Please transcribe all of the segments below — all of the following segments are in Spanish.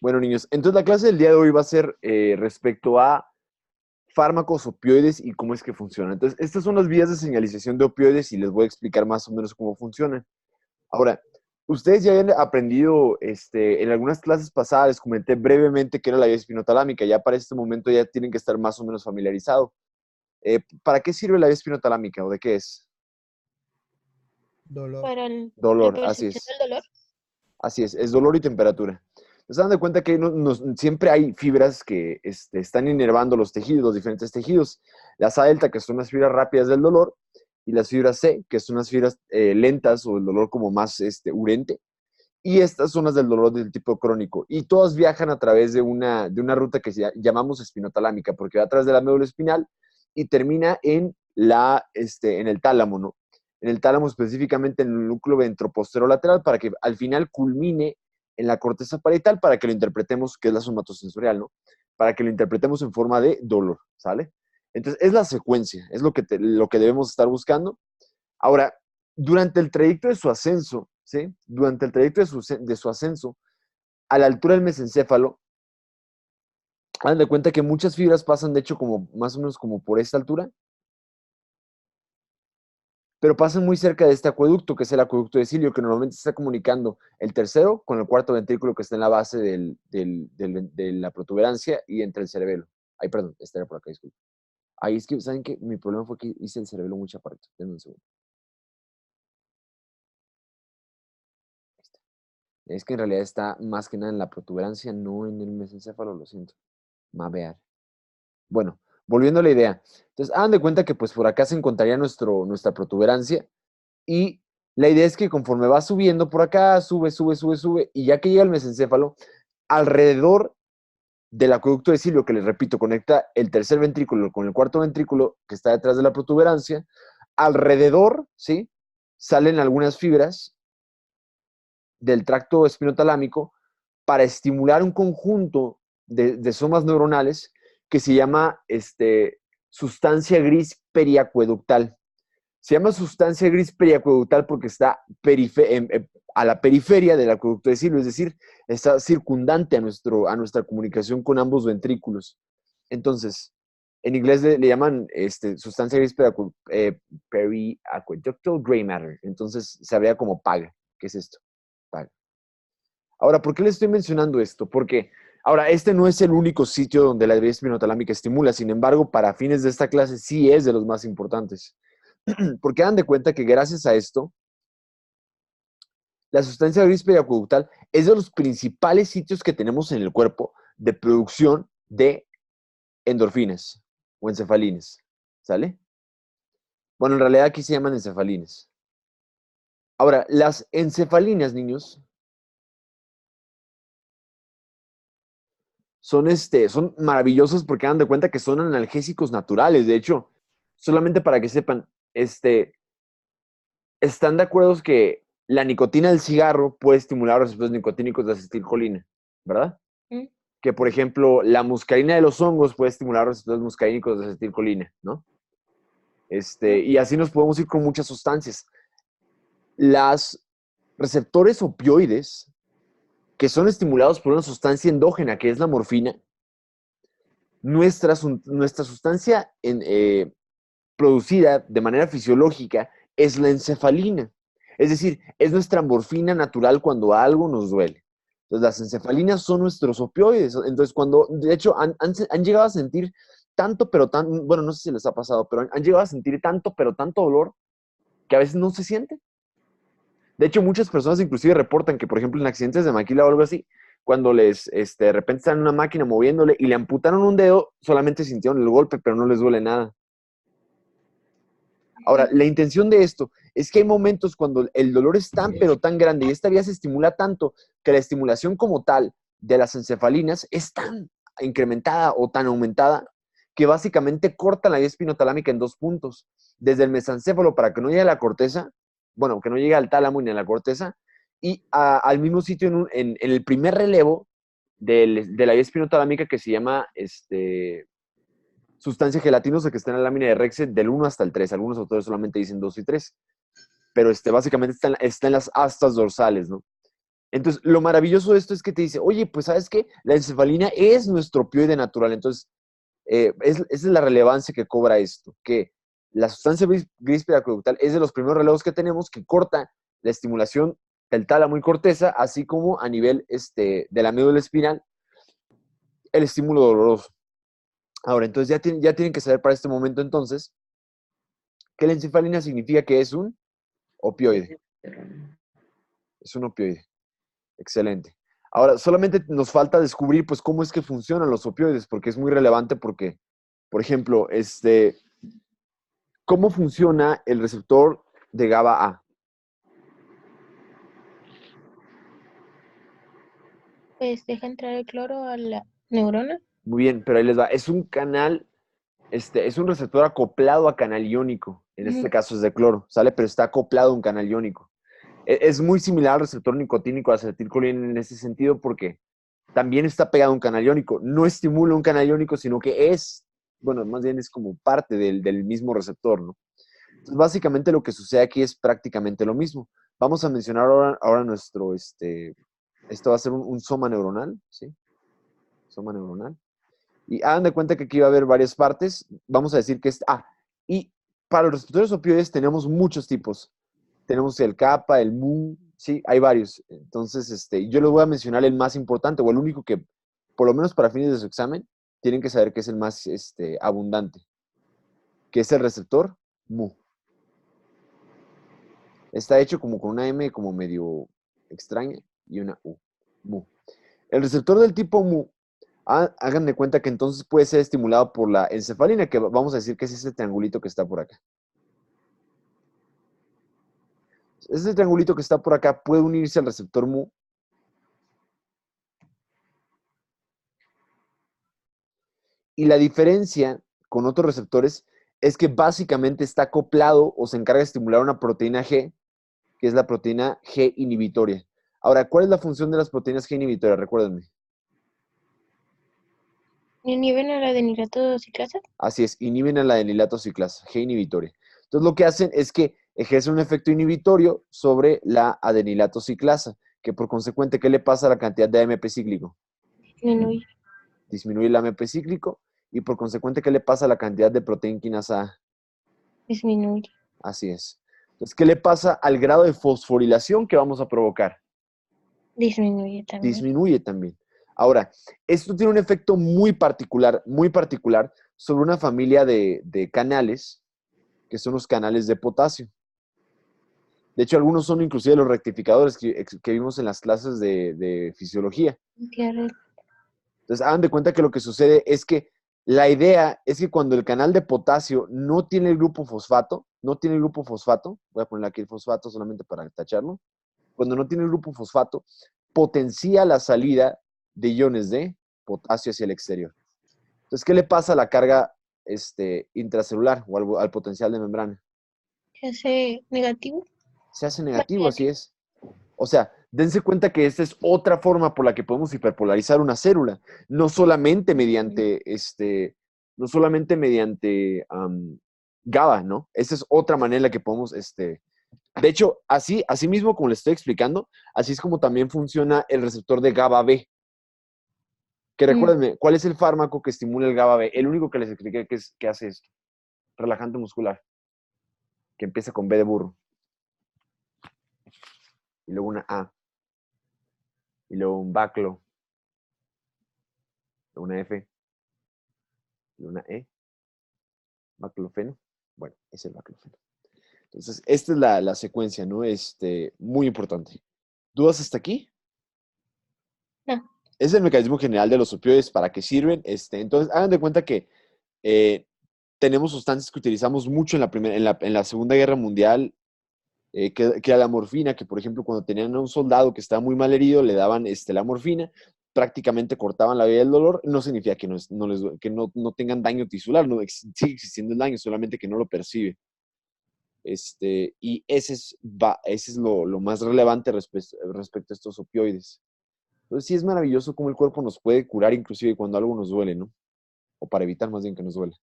Bueno, niños, entonces la clase del día de hoy va a ser respecto a fármacos, opioides y cómo es que funcionan. Entonces, estas son las vías de señalización de opioides y les voy a explicar más o menos cómo funcionan. Ahora, ustedes ya habían aprendido, en algunas clases pasadas les comenté brevemente qué era la vía espinotalámica. Ya para este momento ya tienen que estar más o menos familiarizados. ¿Para qué sirve la vía espinotalámica o de qué es? Dolor. Para la Dolor, así percepción es. del dolor. Así es dolor y temperatura. Se dan de cuenta que siempre hay fibras que están inervando los tejidos, los diferentes tejidos. Las A delta, que son las fibras rápidas del dolor, y las fibras C, que son las fibras lentas o el dolor como más urente. Y estas son las del dolor del tipo crónico. Y todas viajan a través de una ruta que llamamos espinotalámica, porque va a través de la médula espinal y termina en el tálamo, ¿no? En el tálamo específicamente en el núcleo ventroposterolateral para que al final culmine en la corteza parietal para que lo interpretemos, que es la somatosensorial, ¿no? Para que lo interpretemos en forma de dolor, ¿sale? Entonces, es la secuencia, es lo que debemos estar buscando. Ahora, durante el trayecto de su ascenso, ¿sí? Durante el trayecto de su ascenso, a la altura del mesencéfalo, hagan de cuenta que muchas fibras pasan, de hecho, como más o menos como por esta altura, pero pasan muy cerca de este acueducto, que es el acueducto de Cilio, que normalmente está comunicando el tercero con el cuarto ventrículo que está en la base de la protuberancia y entre el cerebelo. Ay, perdón, este era por acá, disculpe. Ahí es que, ¿saben qué? Mi problema fue que hice el cerebelo muy chaparrito. Denme un segundo. Ahí está. Es que en realidad está más que nada en la protuberancia, no en el mesencéfalo, lo siento. Mavear. Bueno, volviendo a la idea. Entonces, hagan de cuenta que pues por acá se encontraría nuestra protuberancia y la idea es que conforme va subiendo por acá, sube, sube, sube, sube, y ya que llega al mesencéfalo, alrededor del acueducto de Cilio, que les repito, conecta el tercer ventrículo con el cuarto ventrículo que está detrás de la protuberancia, alrededor, ¿sí? Salen algunas fibras del tracto espinotalámico para estimular un conjunto de somas neuronales que se llama sustancia gris periacueductal. Se llama sustancia gris periacueductal porque está a la periferia del acueducto de Cilio, es decir, está circundante a nuestra comunicación con ambos ventrículos. Entonces, en inglés le llaman sustancia gris periaqueductal gray matter. Entonces, se habría como PAG. ¿Qué es esto? PAG. Ahora, ¿por qué les estoy mencionando esto? Porque, ahora, este no es el único sitio donde la vía espinotalámica estimula, sin embargo, para fines de esta clase sí es de los más importantes. Porque dan de cuenta que gracias a esto, la sustancia gris periacueductal es de los principales sitios que tenemos en el cuerpo de producción de endorfinas o encefalinas. ¿Sale? Bueno, en realidad aquí se llaman encefalinas. Ahora, las encefalinas, niños, son maravillosos porque dan de cuenta que son analgésicos naturales. De hecho, solamente para que sepan, están de acuerdo que la nicotina del cigarro puede estimular los receptores nicotínicos de acetilcolina, ¿verdad? Mm. Que, por ejemplo, la muscarina de los hongos puede estimular los receptores muscarínicos de acetilcolina, ¿no? Y así nos podemos ir con muchas sustancias. Las receptores opioides, que son estimulados por una sustancia endógena, que es la morfina, nuestra sustancia producida de manera fisiológica es la encefalina. Es decir, es nuestra morfina natural cuando algo nos duele. Entonces, las encefalinas son nuestros opioides. Entonces, de hecho, han llegado a sentir tanto, pero tan, bueno, no sé si les ha pasado, pero han llegado a sentir tanto, pero tanto dolor que a veces no se siente. De hecho, muchas personas inclusive reportan que, por ejemplo, en accidentes de maquila o algo así, cuando de repente están en una máquina moviéndole y le amputaron un dedo, solamente sintieron el golpe, pero no les duele nada. Ahora, la intención de esto es que hay momentos cuando el dolor es tan, pero tan grande y esta vía se estimula tanto que la estimulación como tal de las encefalinas es tan incrementada o tan aumentada que básicamente corta la vía espinotalámica en dos puntos. Desde el mesencéfalo para que no llegue a la corteza, bueno, que no llegue al tálamo ni a la corteza, y al mismo sitio en el primer relevo de la vía espinotalámica que se llama sustancia gelatinosa que está en la lámina de Rexed del 1 hasta el 3. Algunos autores solamente dicen 2 y 3. Pero básicamente está en las astas dorsales, ¿no? Entonces, lo maravilloso de esto es que te dice, oye, pues, ¿sabes qué? La encefalina es nuestro opioide natural. Entonces, esa es la relevancia que cobra esto, que la sustancia gris periaqueductal es de los primeros relevos que tenemos que corta la estimulación del tálamo y corteza, así como a nivel de la médula espinal, el estímulo doloroso. Ahora, entonces ya tienen que saber para este momento entonces que la encefalina significa que es un opioide. Es un opioide. Excelente. Ahora, solamente nos falta descubrir, pues, cómo es que funcionan los opioides, porque es muy relevante porque, por ejemplo, ¿cómo funciona el receptor de GABA A? Pues deja entrar el cloro a la neurona. Muy bien, pero ahí les va. Es un canal, es un receptor acoplado a canal iónico. En este Ujú. caso es de cloro, ¿sale? Pero está acoplado a un canal iónico. Es muy similar al receptor nicotínico de acetilcolina en ese sentido porque también está pegado a un canal iónico. No estimula un canal iónico, sino que bueno, más bien es como parte del mismo receptor, ¿no? Entonces, básicamente lo que sucede aquí es prácticamente lo mismo. Vamos a mencionar ahora esto va a ser un soma neuronal, ¿sí? Soma neuronal. Y hagan de cuenta que aquí va a haber varias partes. Vamos a decir que y para los receptores opioides tenemos muchos tipos. Tenemos el kappa, el mu, sí, hay varios. Entonces, yo les voy a mencionar el más importante o el único que, por lo menos para fines de su examen, tienen que saber que es el más abundante, que es el receptor mu. Está hecho como con una M como medio extraña y una U. Mu. El receptor del tipo mu, hagan de cuenta que entonces puede ser estimulado por la encefalina, que vamos a decir que es ese triangulito que está por acá. Ese triangulito que está por acá puede unirse al receptor mu y la diferencia con otros receptores es que básicamente está acoplado o se encarga de estimular una proteína G, que es la proteína G inhibitoria. Ahora, ¿cuál es la función de las proteínas G inhibitorias? Recuérdenme. Inhiben a la adenilato ciclasa. Así es, inhiben a la adenilato ciclasa, G inhibitoria. Entonces lo que hacen es que ejercen un efecto inhibitorio sobre la adenilato ciclasa, que por consecuente, ¿qué le pasa a la cantidad de AMP cíclico? Disminuye. Disminuye el AMP cíclico y por consecuente, ¿qué le pasa a la cantidad de proteína quinasa A? Disminuye. Así es. Entonces, ¿qué le pasa al grado de fosforilación que vamos a provocar? Disminuye también. Disminuye también. Ahora, esto tiene un efecto muy particular sobre una familia de canales, que son los canales de potasio. De hecho, algunos son inclusive los rectificadores que vimos en las clases de fisiología. Claro. Entonces, hagan de cuenta que lo que sucede es que la idea es que cuando el canal de potasio no tiene el grupo fosfato, voy a poner aquí el fosfato solamente para tacharlo, cuando no tiene el grupo fosfato, potencia la salida de iones de potasio hacia el exterior. Entonces, ¿qué le pasa a la carga intracelular o al potencial de membrana? Se hace negativo. Se hace Más negativo, así negativo. es. O sea, dense cuenta que esta es otra forma por la que podemos hiperpolarizar una célula, no solamente mediante GABA, ¿no? Esa es otra manera en la que podemos, de hecho, así mismo como les estoy explicando, así es como también funciona el receptor de GABA B. Que Mm. recuérdenme, ¿cuál es el fármaco que estimula el GABA B? El único que les expliqué que hace esto. Relajante muscular, que empieza con B de burro, y luego una A, y luego un baclo, una F, y una E. Baclofeno. Bueno, es el baclofeno. Entonces, esta es la secuencia, ¿no? Muy importante. ¿Dudas hasta aquí? No. Es el mecanismo general de los opioides, ¿para qué sirven? Entonces, hagan de cuenta que eh, tenemos sustancias que utilizamos mucho en la Segunda Guerra Mundial, que era la morfina, que por ejemplo, cuando tenían a un soldado que estaba muy mal herido, le daban la morfina, prácticamente cortaban la vía del dolor, no significa que no tengan daño tisular, no sigue existiendo el daño, solamente que no lo percibe. Y ese es lo más relevante respecto a estos opioides. Entonces sí es maravilloso cómo el cuerpo nos puede curar inclusive cuando algo nos duele, ¿no? O para evitar más bien que nos duele.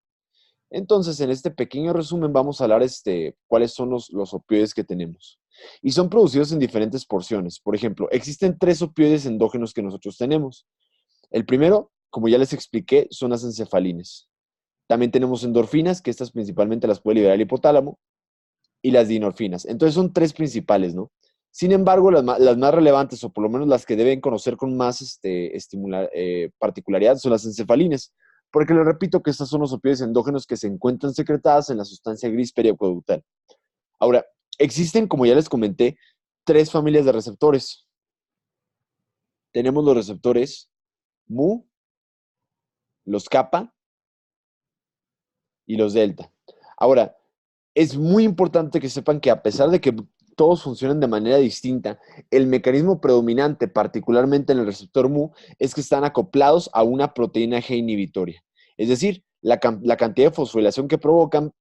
Entonces, en este pequeño resumen vamos a hablar cuáles son los opioides que tenemos. y son producidos en diferentes porciones. Por ejemplo, existen 3 opioides endógenos que nosotros tenemos. El primero, como ya les expliqué, son las encefalinas. También tenemos endorfinas, que estas principalmente las puede liberar el hipotálamo, y las dinorfinas. Entonces son 3 principales, ¿no? Sin embargo, las más relevantes, o por lo menos las que deben conocer con más particularidad, son las encefalinas. Porque les repito que estos son los opioides endógenos que se encuentran secretadas en la sustancia gris periacueductal. Ahora, existen, como ya les comenté, 3 familias de receptores. Tenemos los receptores mu, los kappa y los delta. Ahora, es muy importante que sepan que a pesar de que todos funcionan de manera distinta, el mecanismo predominante, particularmente en el receptor mu, es que están acoplados a una proteína G inhibitoria. Es decir, la cantidad de fosforilación que provocan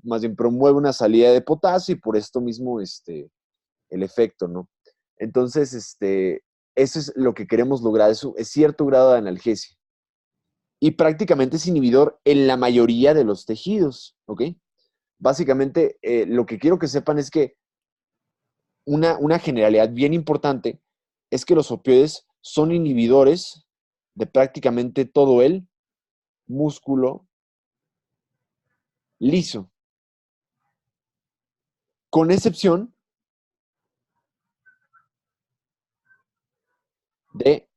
más bien promueve una salida de potasio y por esto mismo el efecto, ¿no? Entonces, eso es lo que queremos lograr, es cierto grado de analgesia. Y prácticamente es inhibidor en la mayoría de los tejidos, ¿ok? Básicamente, lo que quiero que sepan es que una generalidad bien importante es que los opioides son inhibidores de prácticamente todo el músculo liso, con excepción de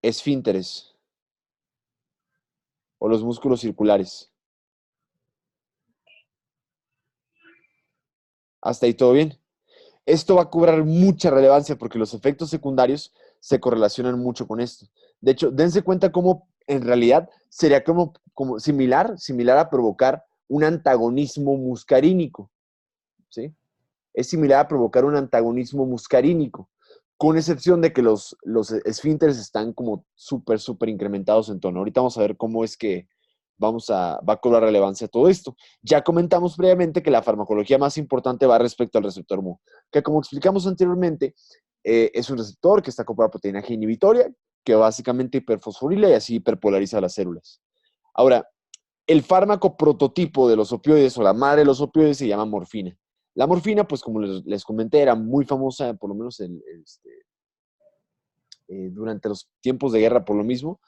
esfínteres o los músculos circulares. Hasta ahí todo bien. Esto va a cobrar mucha relevancia porque los efectos secundarios se correlacionan mucho con esto. De hecho, dense cuenta cómo en realidad sería como similar a provocar un antagonismo muscarínico, ¿sí? Es similar a provocar un antagonismo muscarínico, con excepción de que los esfínteres están como súper incrementados en tono. Ahorita vamos a ver cómo es que va a cobrar relevancia todo esto. Ya comentamos previamente que la farmacología más importante va respecto al receptor mu, que como explicamos anteriormente, es un receptor que está acoplado a proteína G inhibitoria, que básicamente hiperfosforila y así hiperpolariza las células. Ahora, el fármaco prototipo de los opioides o la madre de los opioides se llama morfina. La morfina, pues como les comenté, era muy famosa, por lo menos durante los tiempos de guerra por lo mismo.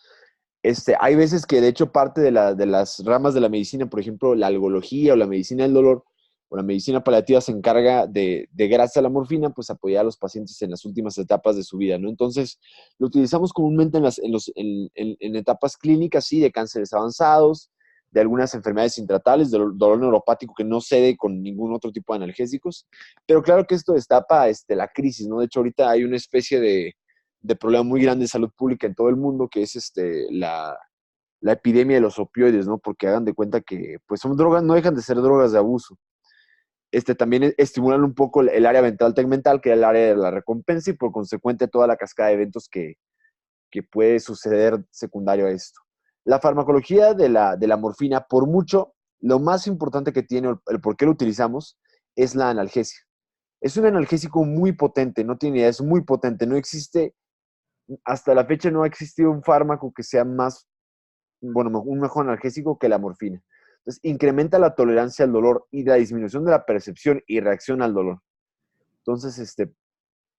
Hay veces que de hecho parte de las ramas de la medicina, por ejemplo, la algología o la medicina del dolor o la medicina paliativa se encarga gracias a la morfina, pues apoyar a los pacientes en las últimas etapas de su vida, ¿no? Entonces, lo utilizamos comúnmente en etapas clínicas, sí, de cánceres avanzados, de algunas enfermedades intratables, de dolor neuropático que no cede con ningún otro tipo de analgésicos. Pero claro que esto destapa la crisis, ¿no? De hecho, ahorita hay una especie de problema muy grande de salud pública en todo el mundo, que es la epidemia de los opioides, ¿no? Porque hagan de cuenta que pues son drogas, no dejan de ser drogas de abuso. También estimulan un poco el área ventral tegmental, que es el área de la recompensa, y por consecuente toda la cascada de eventos que puede suceder secundario a esto. La farmacología de la morfina, por mucho, lo más importante que tiene, el por qué lo utilizamos, es la analgesia. Es un analgésico muy potente, no tiene idea, es muy potente. No existe, hasta la fecha no ha existido un fármaco que sea un mejor analgésico que la morfina. Entonces, incrementa la tolerancia al dolor y la disminución de la percepción y reacción al dolor. Entonces,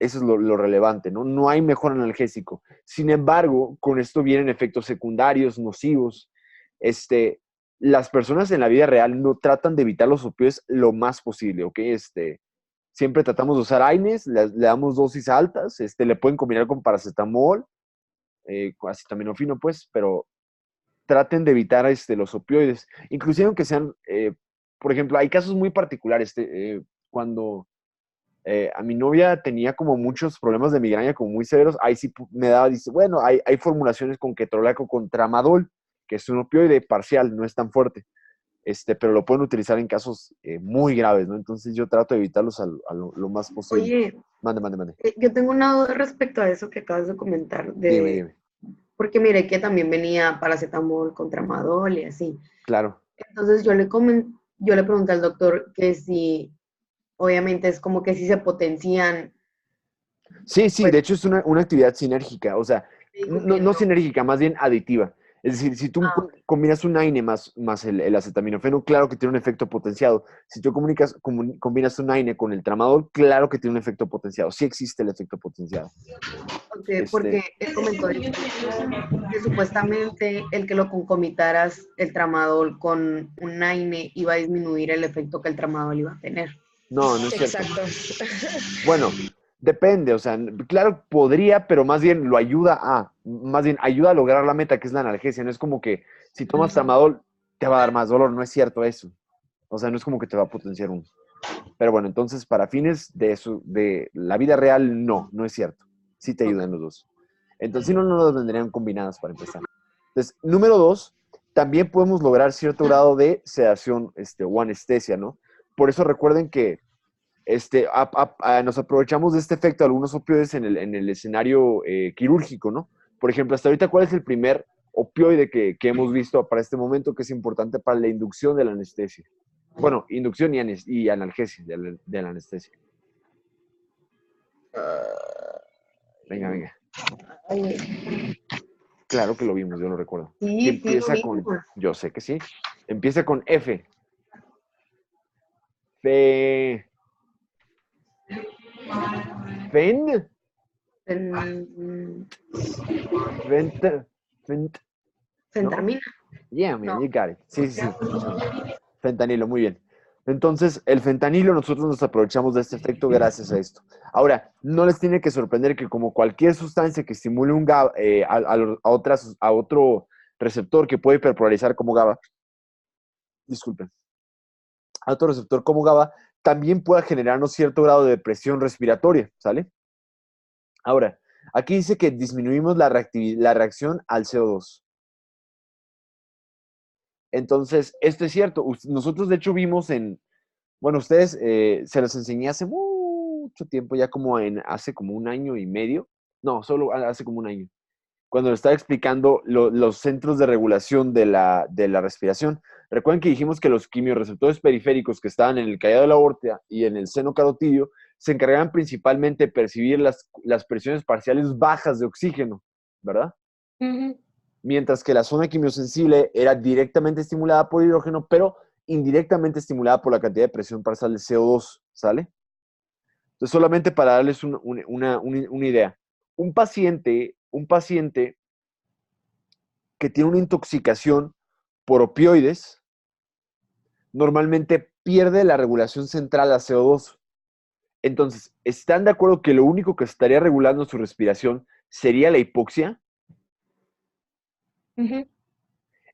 eso es lo relevante, ¿no? No hay mejor analgésico. Sin embargo, con esto vienen efectos secundarios, nocivos. Las personas en la vida real no tratan de evitar los opioides lo más posible, ¿ok? Siempre tratamos de usar AINES, le damos dosis altas, le pueden combinar con paracetamol, acetaminofino, pues, pero traten de evitar los opioides. Inclusive aunque sean, por ejemplo, hay casos muy particulares, cuando a mi novia tenía como muchos problemas de migraña como muy severos, ahí sí dice, bueno, hay formulaciones con ketorolaco con tramadol, que es un opioide parcial, no es tan fuerte, pero lo pueden utilizar en casos muy graves, ¿no? Entonces yo trato de evitarlos lo más posible. Oye, Mande. yo tengo una duda respecto a eso que acabas de comentar, Dime. porque miré que también venía paracetamol con tramadol y así. Claro. Entonces yo le pregunté al doctor que si, obviamente es como que si se potencian. Sí, Pues de hecho es una actividad sinérgica, o sea, me dijo que no no. sinérgica, más bien aditiva. Es decir, si tú Ah, combinas un AINE más el acetaminofeno, claro que tiene un efecto potenciado. Si tú combinas un AINE con el tramadol, claro que tiene un efecto potenciado. Sí existe el efecto potenciado. ok, Este, porque él comentó de que supuestamente el que lo concomitaras el tramadol con un AINE iba a disminuir el efecto que el tramadol iba a tener. no, no es cierto. Exacto. Bueno, depende, o sea, claro, podría, pero más bien ayuda a lograr la meta, que es la analgesia. No es como que si tomas tramadol te va a dar más dolor, no es cierto eso. O sea, no es como que te va a potenciar uno. Pero bueno, entonces para fines de eso, de la vida real, no es cierto. Sí te Ok. ayudan los dos. Entonces, si no, no las vendrían combinadas para empezar. Entonces, número dos, también podemos lograr cierto grado de sedación o anestesia, ¿no? Por eso recuerden que nos aprovechamos de este efecto de algunos opioides en el escenario quirúrgico, ¿no? Por ejemplo, hasta ahorita, ¿cuál es el primer opioide que hemos visto para este momento que es importante para la inducción de la anestesia? Bueno, inducción y analgesia de la anestesia. Venga, venga. Ay, Claro que lo vimos, yo lo recuerdo. Que sí, sí, lo empieza mismo. con, yo sé que sí, empieza con F. Fe, fen, Fen- fent, fent, ¿no? Fentamina, Yeah, man, no. you got it. Sí, sí, sí. Fentanilo, muy bien. Entonces, el fentanilo, nosotros nos aprovechamos de este efecto gracias a esto. Ahora, no les tiene que sorprender que como cualquier sustancia que estimule un GABA, a otro receptor que puede hiperpolarizar como GABA, disculpen, a otro receptor como GABA, también pueda generarnos cierto grado de depresión respiratoria, ¿sale? Ahora, aquí dice que disminuimos la reacción al CO2. Entonces, esto es cierto. Nosotros, de hecho, vimos bueno, ustedes se los enseñé hace mucho tiempo, ya hace como un año y medio. No, solo hace como un año. Cuando le estaba explicando los centros de regulación de la respiración. Recuerden que dijimos que los quimiorreceptores periféricos que estaban en el callado de la aorta y en el seno carotidio se encargaban principalmente de percibir las presiones parciales bajas de oxígeno, ¿verdad? Ujú. Mientras que la zona quimiosensible era directamente estimulada por hidrógeno, pero indirectamente estimulada por la cantidad de presión parcial de CO2, ¿sale? Entonces, solamente para darles una idea, un paciente que tiene una intoxicación por opioides, normalmente pierde la regulación central a CO2. Entonces, ¿están de acuerdo que lo único que estaría regulando su respiración sería la hipoxia? Ujú.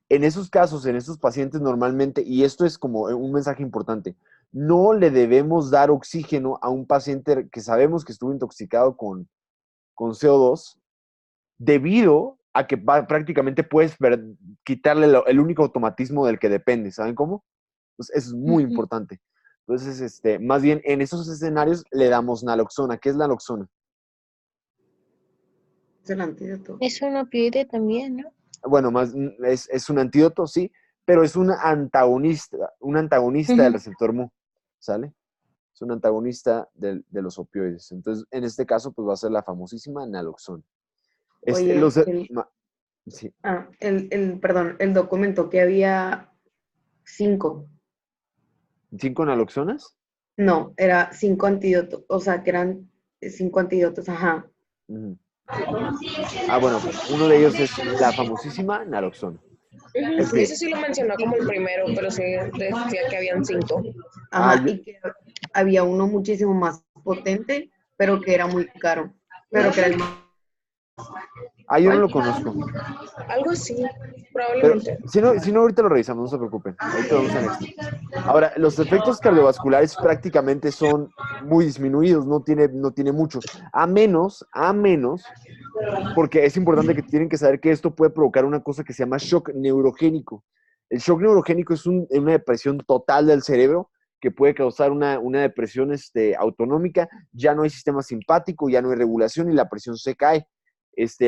En esos casos, en esos pacientes normalmente, y esto es como un mensaje importante, no le debemos dar oxígeno a un paciente que sabemos que estuvo intoxicado con CO2 debido a que prácticamente puedes quitarle el único automatismo del que depende. ¿Saben cómo? Pues eso es muy Ujú. importante. Entonces, más bien en esos escenarios le damos naloxona. ¿Qué es la naloxona? Es el antídoto. Es un opioide también, ¿no? Bueno, es un antídoto, sí, pero es un antagonista del Ujú. receptor mu, ¿sale? Es un antagonista de los opioides. Entonces, en este caso, pues va a ser la famosísima naloxona. Este, Oye, los, sí, perdón, el documento que había 5. 5 naloxonas. No, era 5 antídotos, o sea, que eran 5 antídotos, ajá. Ujú. Bueno, uno de ellos es la famosísima naloxona. En Ujú. fin. Eso sí lo mencionó como el primero, pero sí decía que habían 5. Ah, Ajá, y que había uno muchísimo más potente, pero que era muy caro, pero que era el más... yo no ¿Cuál? lo conozco. Algo así, Pero probablemente. si no, ahorita lo revisamos, no se preocupen. Ahorita vamos al extra. Ahora, los efectos cardiovasculares prácticamente son muy disminuidos, no tiene mucho. A menos, porque es importante que tienen que saber que esto puede provocar una cosa que se llama shock neurogénico. El shock neurogénico es una depresión total del cerebro que puede causar una depresión autonómica. Ya no hay sistema simpático, ya no hay regulación y la presión se cae.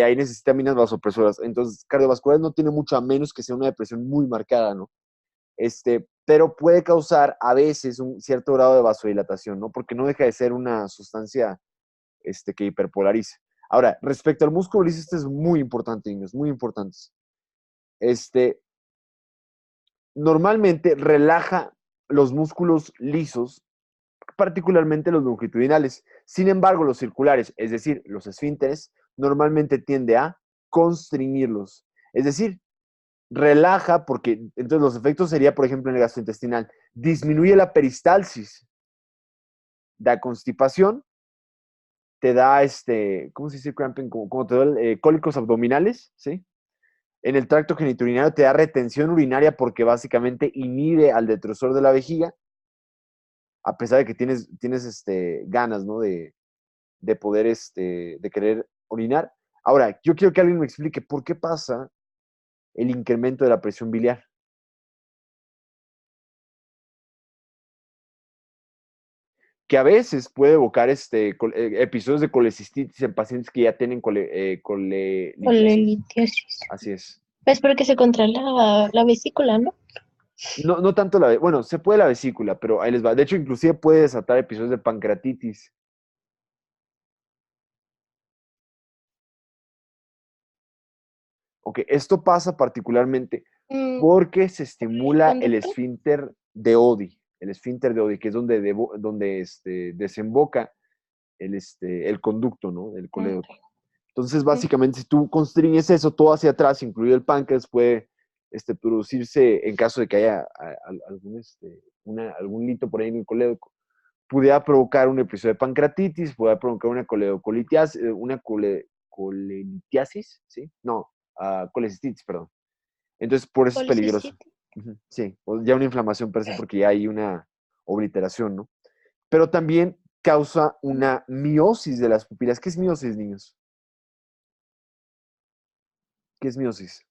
Ahí necesita minas vasopresoras. Entonces, cardiovascular no tiene mucho a menos que sea una depresión muy marcada, ¿no? Pero puede causar a veces un cierto grado de vasodilatación, ¿no? Porque no deja de ser una sustancia que hiperpolariza. Ahora, respecto al músculo liso, este es muy importante, niños, muy importante. normalmente relaja los músculos lisos, particularmente los longitudinales. Sin embargo, los circulares, es decir, los esfínteres, normalmente tiende a constreñirlos. Es decir, relaja porque entonces los efectos sería, por ejemplo, en el gastrointestinal, disminuye la peristalsis, da constipación, te da ¿cómo se dice cramping? Como te da cólicos abdominales, ¿sí? En el tracto genitourinario te da retención urinaria porque básicamente inhibe al detrusor de la vejiga, a pesar de que tienes ganas, ¿no? De poder, de querer orinar. Ahora, yo quiero que alguien me explique por qué pasa el incremento de la presión biliar. Que a veces puede evocar episodios de colecistitis en pacientes que ya tienen colelitiasis. Colelitiasis. Así es. Es porque se contrae la vesícula, ¿no? No tanto bueno, se puede la vesícula, pero ahí les va. De hecho, inclusive puede desatar episodios de pancreatitis. Ok, esto pasa particularmente Mm, porque se estimula el ¿conducto? esfínter de Oddi, que es donde, desemboca el conducto, ¿no? Del colédoco. Entonces, básicamente, si tú constriñes eso todo hacia atrás, incluido el páncreas, puede producirse, en caso de que haya algún lito por ahí en el colédoco, pudiera provocar un episodio de pancreatitis, pudiera provocar una coledocolitiasis, colelitiasis, ¿sí? No, colecistitis, perdón. Entonces, por eso es peligroso. Colecistitis. Sí, o ya una inflamación per se porque ya hay una obliteración, ¿no? Pero también causa una miosis de las pupilas. ¿Qué es miosis, niños? ¿Qué es miosis?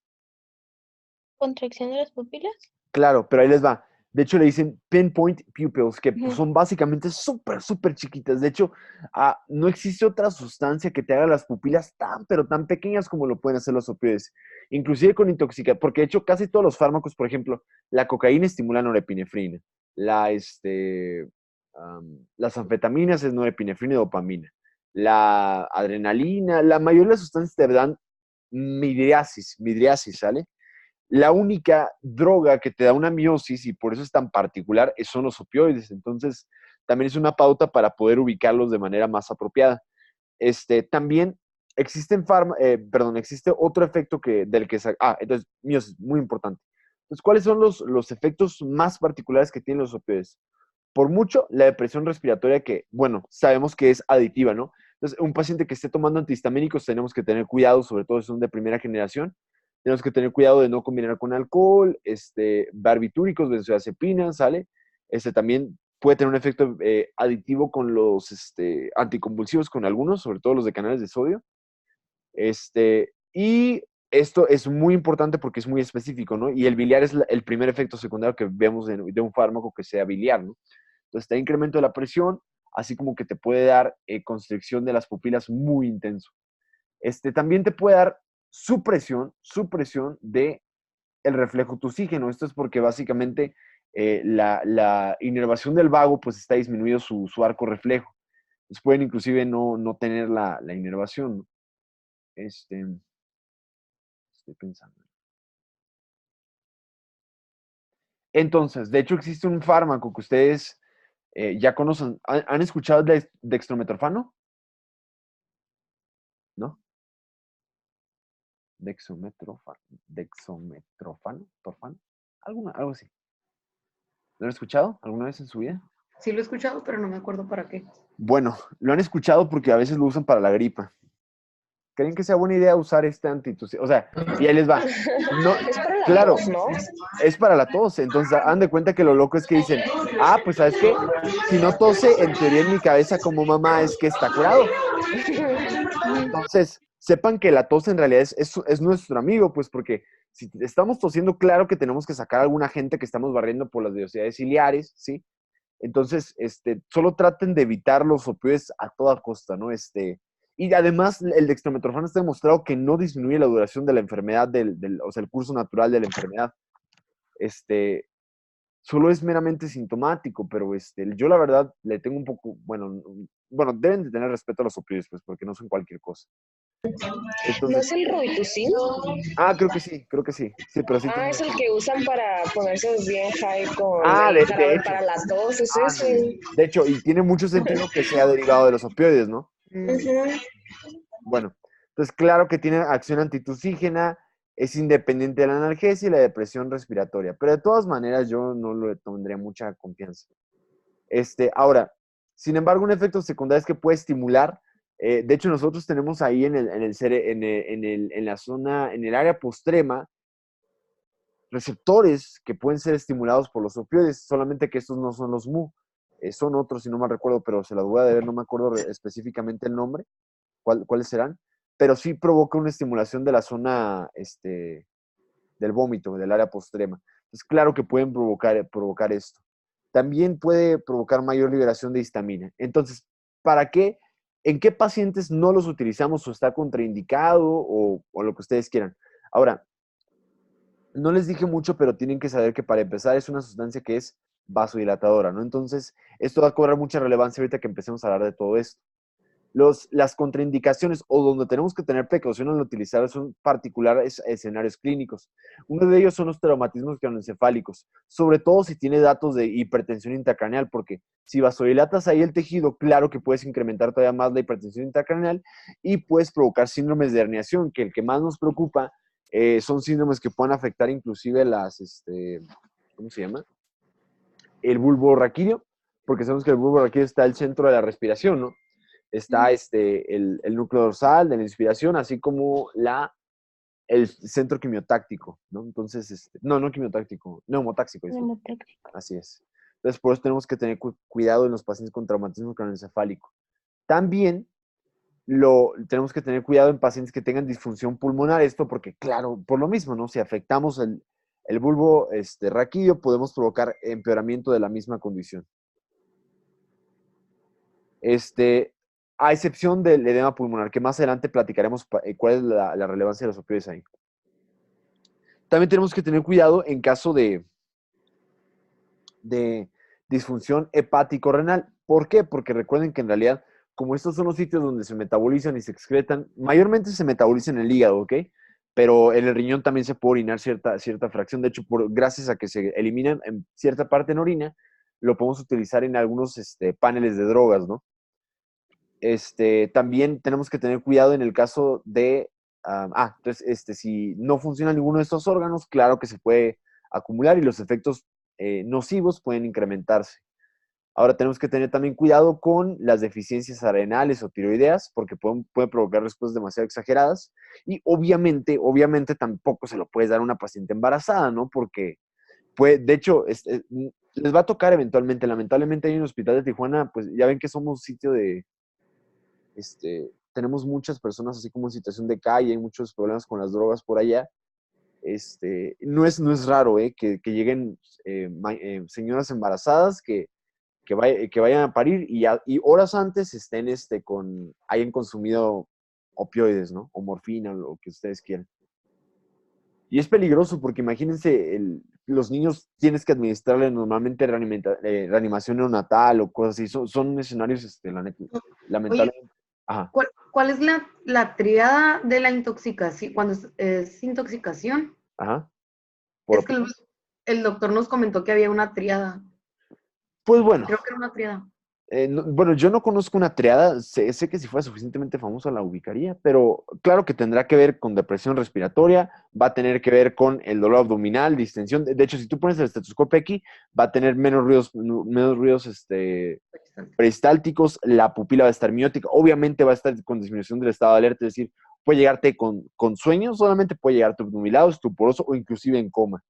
Contracción de las pupilas. Claro, pero ahí les va. De hecho, le dicen pinpoint pupils, que Ujú. son básicamente súper, súper chiquitas. De hecho, no existe otra sustancia que te haga las pupilas tan, pero tan pequeñas como lo pueden hacer los opioides. Inclusive con intoxicación, porque de hecho casi todos los fármacos, por ejemplo, la cocaína estimula norepinefrina, las anfetaminas es norepinefrina y dopamina, la adrenalina, la mayoría de las sustancias te dan midriasis, ¿sale? La única droga que te da una miosis, y por eso es tan particular, son los opioides. Entonces, también es una pauta para poder ubicarlos de manera más apropiada. También existe otro efecto entonces, miosis, muy importante. Entonces, ¿cuáles son los efectos más particulares que tienen los opioides? Por mucho, la depresión respiratoria que, bueno, sabemos que es aditiva, ¿no? Entonces, un paciente que esté tomando antihistamínicos tenemos que tener cuidado, sobre todo si son de primera generación. Tenemos que tener cuidado de no combinar con alcohol, barbitúricos, benzodiazepinas, ¿sale? También puede tener un efecto aditivo con los anticonvulsivos, con algunos, sobre todo los de canales de sodio. Y esto es muy importante porque es muy específico, ¿no? Y el biliar es el primer efecto secundario que vemos de un fármaco que sea biliar, ¿no? Entonces, te da incremento de la presión, así como que te puede dar constricción de las pupilas muy intenso. También te puede dar supresión de el reflejo tusígeno. Esto es porque básicamente la inervación del vago pues está disminuido su arco reflejo. Entonces pueden inclusive no tener la inervación, ¿no? Estoy pensando. Entonces, de hecho existe un fármaco que ustedes ya conocen. ¿Han escuchado de dextrometorfano? ¿No? Dexometrofano, torfano, algo así. ¿Lo han escuchado alguna vez en su vida? Sí lo he escuchado, pero no me acuerdo para qué. Bueno, lo han escuchado porque a veces lo usan para la gripa. ¿Creen que sea buena idea usar este antitusígeno? O sea, y ahí les va. No, Es para la claro, tos, ¿no? es para la tos. Entonces, han de cuenta que lo loco es que dicen, pues, ¿sabes qué? Si no tose, en teoría en mi cabeza como mamá es que está curado. Entonces, sepan que la tos en realidad es nuestro amigo, pues porque si estamos tosiendo, claro que tenemos que sacar a alguna gente que estamos barriendo por las velocidades ciliares, ¿sí? Entonces, solo traten de evitar los opioides a toda costa, ¿no? Y además, el dextrometorfano está demostrado que no disminuye la duración de la enfermedad, o sea, el curso natural de la enfermedad. Solo es meramente sintomático, pero yo la verdad le tengo un poco, bueno, deben de tener respeto a los opioides, pues, porque no son cualquier cosa. ¿No Entonces, es el Robitussin? creo que sí. Sí, pero sí Ah, tiene es el razón. que usan para ponerse bien high con Ah, el de jarabe hecho. para la tos, es Ándale. ese. De hecho, y tiene mucho sentido que sea derivado de los opioides, ¿no? Ujú. Bueno, entonces claro que tiene acción antitusígena, es independiente de la analgesia y la depresión respiratoria, pero de todas maneras yo no le tendría mucha confianza. Ahora, sin embargo, un efecto secundario es que puede estimular, de hecho nosotros tenemos ahí en la zona, en el área postrema, receptores que pueden ser estimulados por los opioides, solamente que estos no son los MU, son otros si no mal recuerdo, pero se las voy a deber, no me acuerdo específicamente el nombre, cuáles serán, pero sí provoca una estimulación de la zona del vómito, del área postrema. Entonces, claro que pueden provocar esto. También puede provocar mayor liberación de histamina. Entonces, ¿para qué? ¿En qué pacientes no los utilizamos o está contraindicado o lo que ustedes quieran? Ahora, no les dije mucho, pero tienen que saber que para empezar es una sustancia que es vasodilatadora, ¿no? Entonces, esto va a cobrar mucha relevancia ahorita que empecemos a hablar de todo esto. Las contraindicaciones o donde tenemos que tener precaución al utilizar son particulares escenarios clínicos. Uno de ellos son los traumatismos craneoencefálicos, sobre todo si tiene datos de hipertensión intracraneal, porque si vasodilatas ahí el tejido, claro que puedes incrementar todavía más la hipertensión intracraneal y puedes provocar síndromes de herniación, que el que más nos preocupa son síndromes que pueden afectar inclusive ¿cómo se llama? El bulbo raquídeo, porque sabemos que el bulbo raquídeo está al centro de la respiración, ¿no? Está el núcleo dorsal de la inspiración, así como el centro quimiotáctico, ¿no? Entonces, no quimiotáctico, neumotáxico, disculpe. Neumotécnico. Así es. Entonces, por eso tenemos que tener cuidado en los pacientes con traumatismo craneoencefálico. También tenemos que tener cuidado en pacientes que tengan disfunción pulmonar, esto porque, claro, por lo mismo, ¿no? Si afectamos el bulbo raquídeo, podemos provocar empeoramiento de la misma condición. A excepción del edema pulmonar, que más adelante platicaremos cuál es la relevancia de los opioides ahí. También tenemos que tener cuidado en caso de disfunción hepático-renal. ¿Por qué? Porque recuerden que en realidad, como estos son los sitios donde se metabolizan y se excretan, mayormente se metabolizan en el hígado, ¿ok? Pero en el riñón también se puede orinar cierta fracción. De hecho, gracias a que se eliminan en cierta parte en orina, lo podemos utilizar en algunos paneles de drogas, ¿no? También tenemos que tener cuidado en el caso de, entonces, si no funciona ninguno de estos órganos, claro que se puede acumular y los efectos nocivos pueden incrementarse. Ahora tenemos que tener también cuidado con las deficiencias adrenales o tiroideas, porque pueden provocar respuestas demasiado exageradas. Y obviamente tampoco se lo puedes dar a una paciente embarazada, ¿no? Porque de hecho, les va a tocar eventualmente. Lamentablemente hay un hospital de Tijuana, pues ya ven que somos sitio de, tenemos muchas personas así como en situación de calle, hay muchos problemas con las drogas por allá. No es raro que lleguen señoras embarazadas que vayan a parir y horas antes hayan consumido opioides, ¿no? O morfina, lo que ustedes quieran. Y es peligroso porque imagínense, los niños tienes que administrarle normalmente reanimación neonatal o cosas así. Son escenarios, lamentablemente. Oye, Ajá, ¿cuál es la tríada de la intoxicación? Cuando es intoxicación, ajá. Por es que opioides. el doctor nos comentó que había una tríada. Pues bueno, Creo que era una tríada. bueno, yo no conozco una triada, sé que si fuera suficientemente famosa la ubicaría, pero claro que tendrá que ver con depresión respiratoria, va a tener que ver con el dolor abdominal, distensión. De hecho, si tú pones el estetoscopio aquí, va a tener menos ruidos peristálticos, la pupila va a estar miótica, obviamente va a estar con disminución del estado de alerta, es decir, puede llegarte con sueños, solamente puede llegarte obnubilado, estuporoso o inclusive en coma.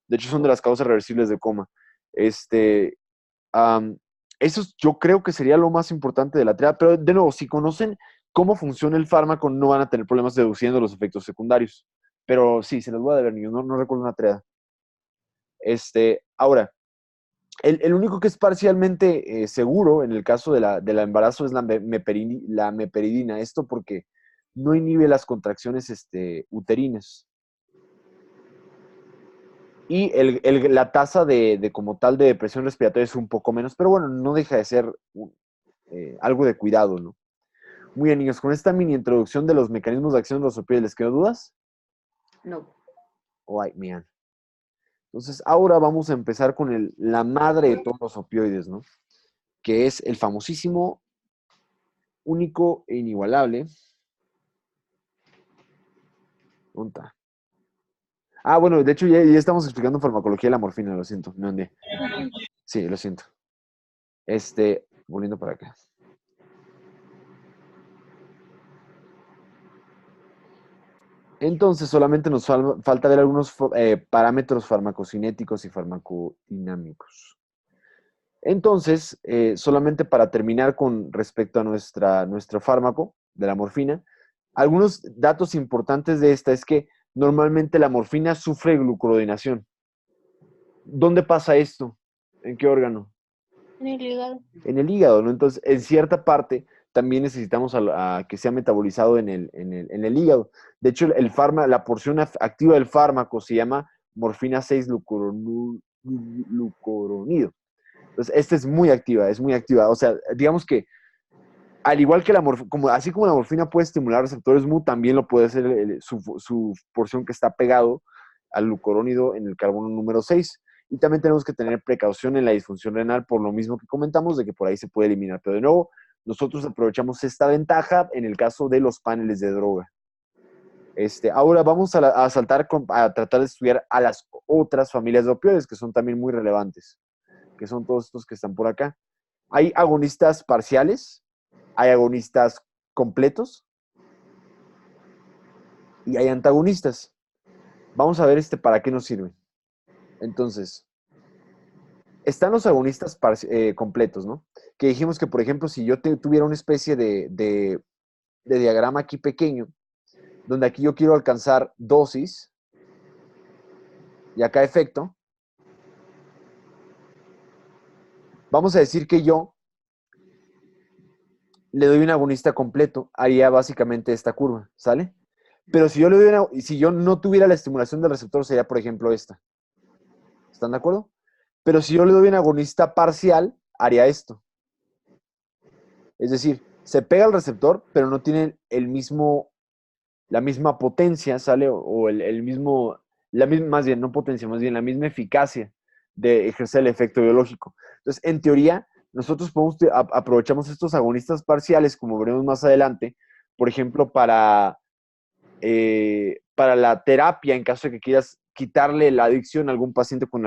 De hecho, son de las causas reversibles de coma. Um, Eso yo creo que sería lo más importante de la triada, pero de nuevo, si conocen cómo funciona el fármaco, no van a tener problemas deduciendo los efectos secundarios. Pero sí, se los voy a deber, niños, no recuerdo una triada. Ahora, el único que es parcialmente seguro en el caso de la embarazo es la meperidina. Esto porque no inhibe las contracciones uterinas. Y la tasa de como tal de depresión respiratoria es un poco menos, pero bueno, no deja de ser algo de cuidado, ¿no? Muy bien, niños, con esta mini introducción de los mecanismos de acción de los opioides, ¿les quedó dudas? No. Ay, man. Entonces, ahora vamos a empezar con la madre de todos los opioides, ¿no? Que es el famosísimo, único e inigualable. ¿Dónde está? Ah, bueno, de hecho ya estamos explicando farmacología de la morfina, lo siento, me andé. Sí, lo siento. Volviendo para acá. Entonces, solamente nos falta ver algunos parámetros farmacocinéticos y farmacodinámicos. Entonces, solamente para terminar con respecto a nuestro fármaco de la morfina, algunos datos importantes de esta es que normalmente la morfina sufre glucurodenación. ¿Dónde pasa esto? ¿En qué órgano? En el hígado. En el hígado, ¿no? Entonces, en cierta parte también necesitamos a que sea metabolizado en el hígado. De hecho, la porción activa del fármaco se llama morfina 6-glucuronido. Entonces, esta es muy activa, es muy activa. O sea, digamos que al igual que así como la morfina puede estimular receptores mu, también lo puede hacer su porción que está pegado al glucurónido en el carbono número 6. Y también tenemos que tener precaución en la disfunción renal por lo mismo que comentamos, de que por ahí se puede eliminar. Pero de nuevo, nosotros aprovechamos esta ventaja en el caso de los paneles de droga. Ahora vamos a saltar a tratar de estudiar a las otras familias de opioides, que son también muy relevantes, que son todos estos que están por acá. Hay agonistas parciales, hay agonistas completos y hay antagonistas. Vamos a ver para qué nos sirven. Entonces, están los agonistas completos, ¿no? Que dijimos que, por ejemplo, si yo tuviera una especie de diagrama aquí pequeño, donde aquí yo quiero alcanzar dosis y acá efecto, vamos a decir que yo le doy un agonista completo, haría básicamente esta curva, ¿sale? Pero si yo no tuviera la estimulación del receptor, sería, por ejemplo, esta. ¿Están de acuerdo? Pero si yo le doy un agonista parcial, haría esto. Es decir, se pega al receptor, pero no tiene la misma potencia, ¿sale? O el mismo, más bien, no potencia, más bien la misma eficacia de ejercer el efecto biológico. Entonces, en teoría, nosotros aprovechamos estos agonistas parciales, como veremos más adelante, por ejemplo, para la terapia, en caso de que quieras quitarle la adicción a algún paciente con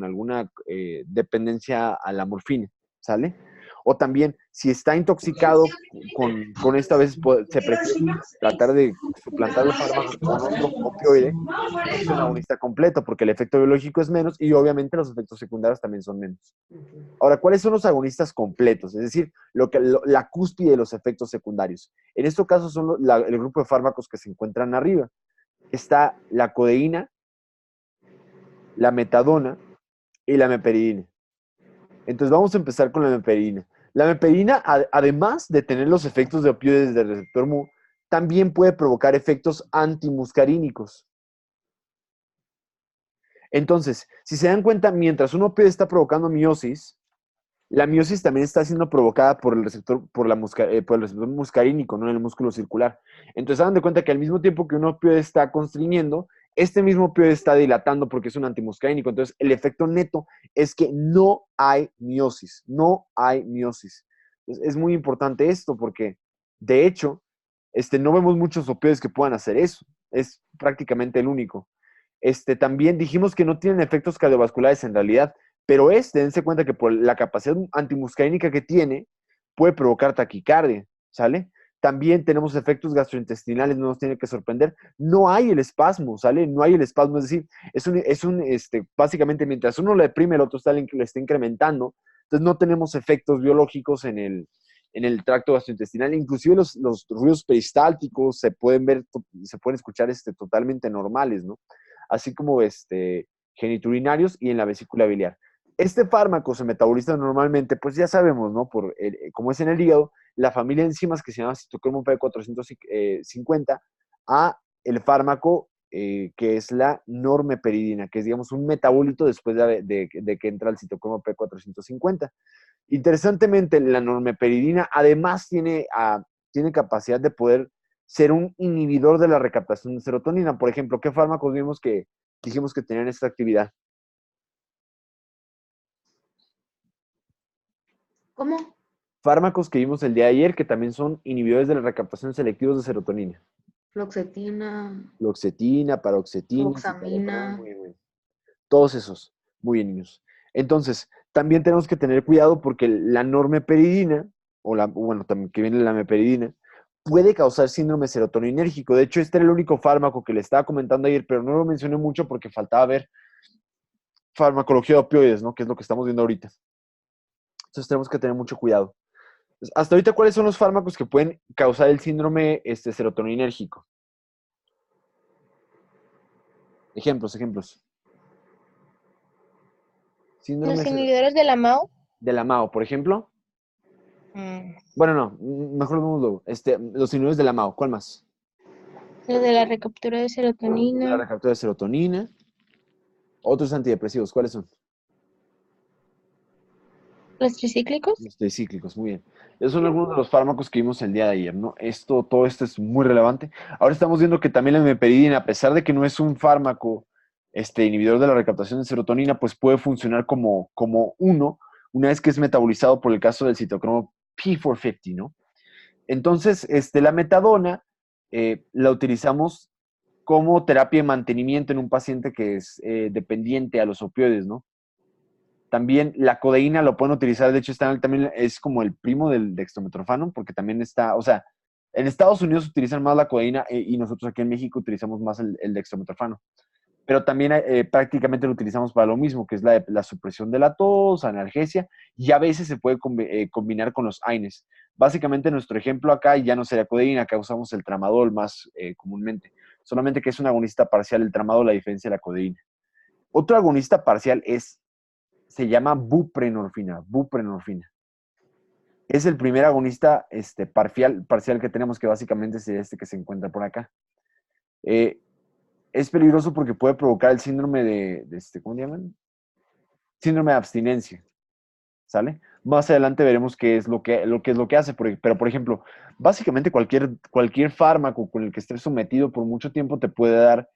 alguna dependencia a la morfina, ¿sale? O también, si está intoxicado con esta, a veces se prefiere tratar de suplantar el fármaco con otro opioide, que es un agonista completo, porque el efecto biológico es menos y obviamente los efectos secundarios también son menos. Ahora, ¿cuáles son los agonistas completos? Es decir, la cúspide de los efectos secundarios. En este caso son el grupo de fármacos que se encuentran arriba. Está la codeína, la metadona y la meperidina. Entonces vamos a empezar con la meperidina. La meperidina, además de tener los efectos de opioides del receptor mu, también puede provocar efectos antimuscarínicos. Entonces, si se dan cuenta, mientras un opioide está provocando miosis, la miosis también está siendo provocada por el receptor, por el receptor muscarínico, no en el músculo circular. Entonces, hagan de cuenta que al mismo tiempo que un opioide está constriñendo, este mismo opioide está dilatando porque es un antimuscarínico. Entonces, el efecto neto es que no hay miosis, no hay miosis. Entonces, es muy importante esto porque, de hecho, no vemos muchos opioides que puedan hacer eso. Es prácticamente el único. También dijimos que no tienen efectos cardiovasculares en realidad, pero dense cuenta que por la capacidad antimuscarínica que tiene, puede provocar taquicardia, ¿sale? También tenemos efectos gastrointestinales, no nos tiene que sorprender. No hay el espasmo, ¿sale? No hay el espasmo, es decir, básicamente mientras uno le deprime, el otro le está incrementando. Entonces no tenemos efectos biológicos en el tracto gastrointestinal. Inclusive los ruidos peristálticos se pueden escuchar totalmente normales, ¿no? Así como geniturinarios y en la vesícula biliar. Este fármaco se metaboliza normalmente, pues ya sabemos, ¿no? Como es en el hígado, la familia de enzimas que se llama citocromo P450 a el fármaco que es la normeperidina, que es, digamos, un metabolito después de que entra el citocromo P450. Interesantemente, la normeperidina además tiene tiene capacidad de poder ser un inhibidor de la recaptación de serotonina. Por ejemplo, ¿qué fármacos vimos que dijimos que tenían esta actividad? ¿Cómo? Fármacos que vimos el día de ayer que también son inhibidores de la recaptación selectivos de serotonina. Fluoxetina, Fluoxetina, paroxetina, fluoxamina. muy bien. Todos esos. Muy bien, niños. Entonces, también tenemos que tener cuidado porque la normeperidina, bueno, también que viene la meperidina, puede causar síndrome serotoninérgico. De hecho, este era el único fármaco que le estaba comentando ayer, pero no lo mencioné mucho porque faltaba ver farmacología de opioides, ¿no? Que es lo que estamos viendo ahorita. Entonces tenemos que tener mucho cuidado. Entonces, hasta ahorita, ¿cuáles son los fármacos que pueden causar el síndrome serotoninérgico? Ejemplos. Síndrome Los inhibidores de la MAO. de la MAO, por ejemplo. Mm, Bueno, no, mejor vamos luego. Los inhibidores de la MAO, ¿cuál más? Los de la recaptura de La serotonina. recaptura de serotonina. Otros antidepresivos, ¿cuáles son? Los tricíclicos. Los tricíclicos, muy bien. Esos son algunos de los fármacos que vimos el día de ayer, ¿no? Todo esto es muy relevante. Ahora estamos viendo que también la meperidina, a pesar de que no es un fármaco inhibidor de la recaptación de serotonina, pues puede funcionar como una vez que es metabolizado por el caso del citocromo P450, ¿no? Entonces, la metadona la utilizamos como terapia de mantenimiento en un paciente que es dependiente a los opioides, ¿no? También la codeína lo pueden utilizar, de hecho también es como el primo del dextrometorfano, porque también está, o sea, en Estados Unidos utilizan más la codeína y nosotros aquí en México utilizamos más el dextrometorfano. Pero también prácticamente lo utilizamos para lo mismo, que es la supresión de la tos, analgesia, y a veces se puede combinar con los AINES. Básicamente nuestro ejemplo acá ya no sería codeína, acá usamos el tramadol más comúnmente, solamente que es un agonista parcial el tramadol, a diferencia de la codeína. Otro agonista parcial se llama buprenorfina. Es el primer agonista parcial que tenemos, que básicamente es este que se encuentra por acá. Es peligroso porque puede provocar el síndrome ¿cómo llaman? Síndrome de abstinencia, ¿sale? Más adelante veremos qué es lo que hace, pero por ejemplo, básicamente cualquier fármaco con el que estés sometido por mucho tiempo te puede dar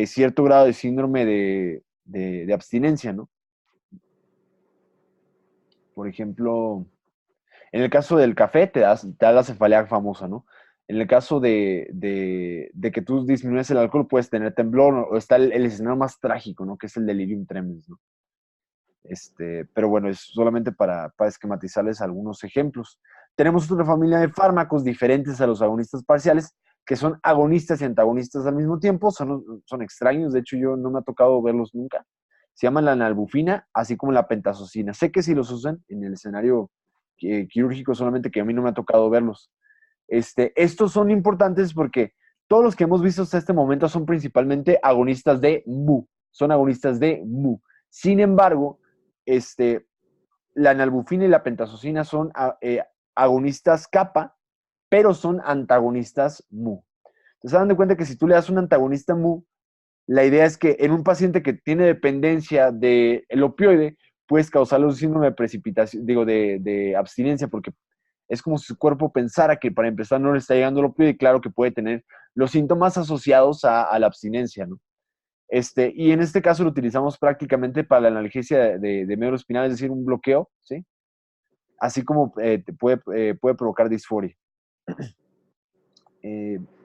cierto grado de síndrome de abstinencia, ¿no? Por ejemplo, en el caso del café te da la cefalea famosa, ¿no? En el caso de que tú disminuyes el alcohol, puedes tener temblor, o está el escenario más trágico, ¿no? Que es el delirium tremens, ¿no? Pero bueno, es solamente para esquematizarles algunos ejemplos. Tenemos otra familia de fármacos diferentes a los agonistas parciales, que son agonistas y antagonistas al mismo tiempo. Son extraños, de hecho yo no me ha tocado verlos nunca. Se llaman la nalbufina, así como la pentazocina. Sé que sí los usan en el escenario quirúrgico, solamente que a mí no me ha tocado verlos. Estos son importantes porque todos los que hemos visto hasta este momento son principalmente agonistas de mu. Son agonistas de mu. Sin embargo, la nalbufina y la pentazocina son agonistas kappa, pero son antagonistas mu. Entonces, se dan de cuenta que si tú le das un antagonista mu, la idea es que en un paciente que tiene dependencia del opioide, puedes causarle un síndrome de precipitación, de abstinencia, porque es como si su cuerpo pensara que para empezar no le está llegando el opioide, y claro que puede tener los síntomas asociados a la abstinencia, ¿no? Y en este caso lo utilizamos prácticamente para la analgesia de medio espinal, es decir, un bloqueo, ¿sí? Así como puede provocar disforia.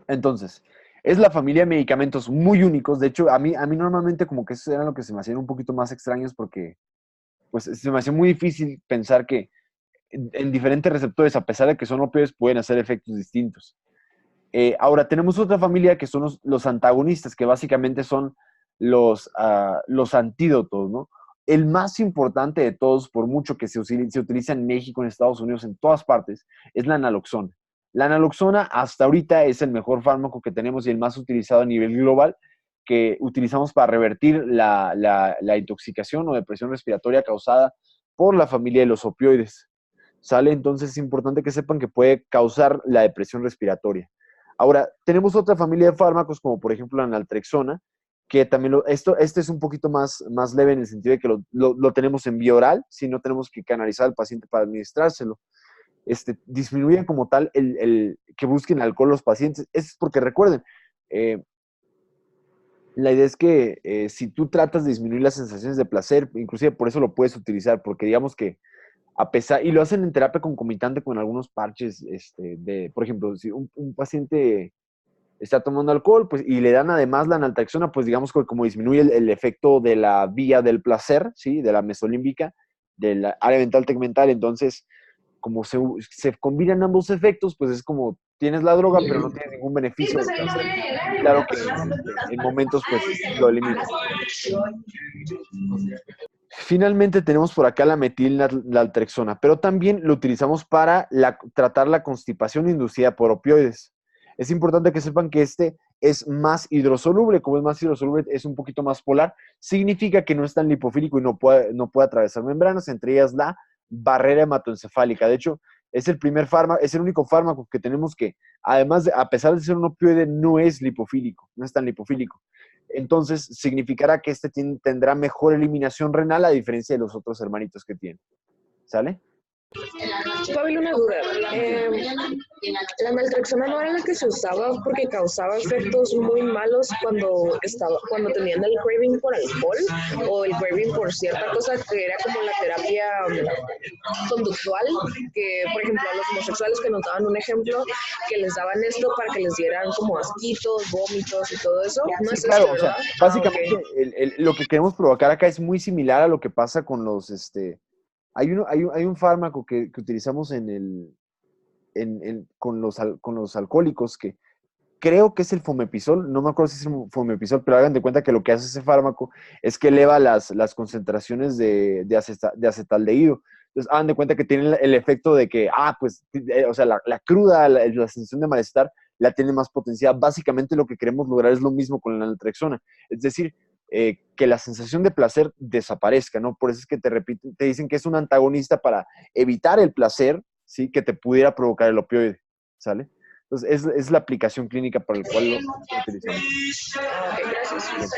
Entonces, es la familia de medicamentos muy únicos. De hecho, a mí normalmente como que eso era lo que se me hacían un poquito más extraños porque pues se me hacía muy difícil pensar que en diferentes receptores, a pesar de que son opioides, pueden hacer efectos distintos. Ahora, tenemos otra familia que son los antagonistas, que básicamente son los antídotos, ¿no? El más importante de todos, por mucho que se utiliza en México, en Estados Unidos, en todas partes, es la naloxona. La naloxona hasta ahorita es el mejor fármaco que tenemos y el más utilizado a nivel global, que utilizamos para revertir la intoxicación o depresión respiratoria causada por la familia de los opioides. ¿Sale? Entonces es importante que sepan que puede causar la depresión respiratoria. Ahora, tenemos otra familia de fármacos, como por ejemplo la naltrexona, que también este es un poquito más leve en el sentido de que lo tenemos en vía oral, si no tenemos que canalizar al paciente para administrárselo. disminuyan como tal que busquen alcohol los pacientes. Eso es porque recuerden, la idea es que si tú tratas de disminuir las sensaciones de placer, inclusive por eso lo puedes utilizar, porque digamos que a pesar, y lo hacen en terapia concomitante con algunos parches, por ejemplo, si un paciente está tomando alcohol, pues, y le dan además la naltrexona, pues digamos que como disminuye el efecto de la vía del placer, ¿sí? De la mesolímbica, de la área ventral tegmental, entonces, como se combinan ambos efectos, pues es como tienes la droga, pero no tienes ningún beneficio del placer. Claro que en momentos, pues, lo eliminas. Finalmente tenemos por acá la metilnaltrexona, pero también lo utilizamos para tratar la constipación inducida por opioides. Es importante que sepan que este es más hidrosoluble. Como es más hidrosoluble, es un poquito más polar. Significa que no es tan lipofílico y no puede atravesar membranas, entre ellas la barrera hematoencefálica. De hecho, es el único fármaco que tenemos que, además, a pesar de ser un opioide, no es lipofílico, no es tan lipofílico. Entonces, significará que tendrá mejor eliminación renal a diferencia de los otros hermanitos que tiene. ¿Sale? Pablo, una duda. La naltrexona no era la que se usaba porque causaba efectos muy malos cuando tenían el craving por alcohol o el craving por cierta cosa que era como la terapia conductual, que por ejemplo a los homosexuales que nos daban un ejemplo, que les daban esto para que les dieran como asquitos, vómitos y todo eso. No Sí, es claro, esto, o sea, ¿verdad? básicamente Okay. lo que queremos provocar acá es muy similar a lo que pasa con los, hay un fármaco que utilizamos con los alcohólicos que creo que es el fomepisol, no me acuerdo si es el fomepisol, pero hagan de cuenta que lo que hace ese fármaco es que eleva las concentraciones de acetaldehído. Entonces, hagan de cuenta que tienen el efecto de que, pues, o sea, la cruda, la sensación de malestar, la tiene más potenciada. Básicamente lo que queremos lograr es lo mismo con la naltrexona. Es decir, que la sensación de placer desaparezca, ¿no? Por eso es que te dicen que es un antagonista para evitar el placer, ¿sí? Que te pudiera provocar el opioide, ¿sale? Entonces, es la aplicación clínica para el cual lo utilizamos. Okay, gracias.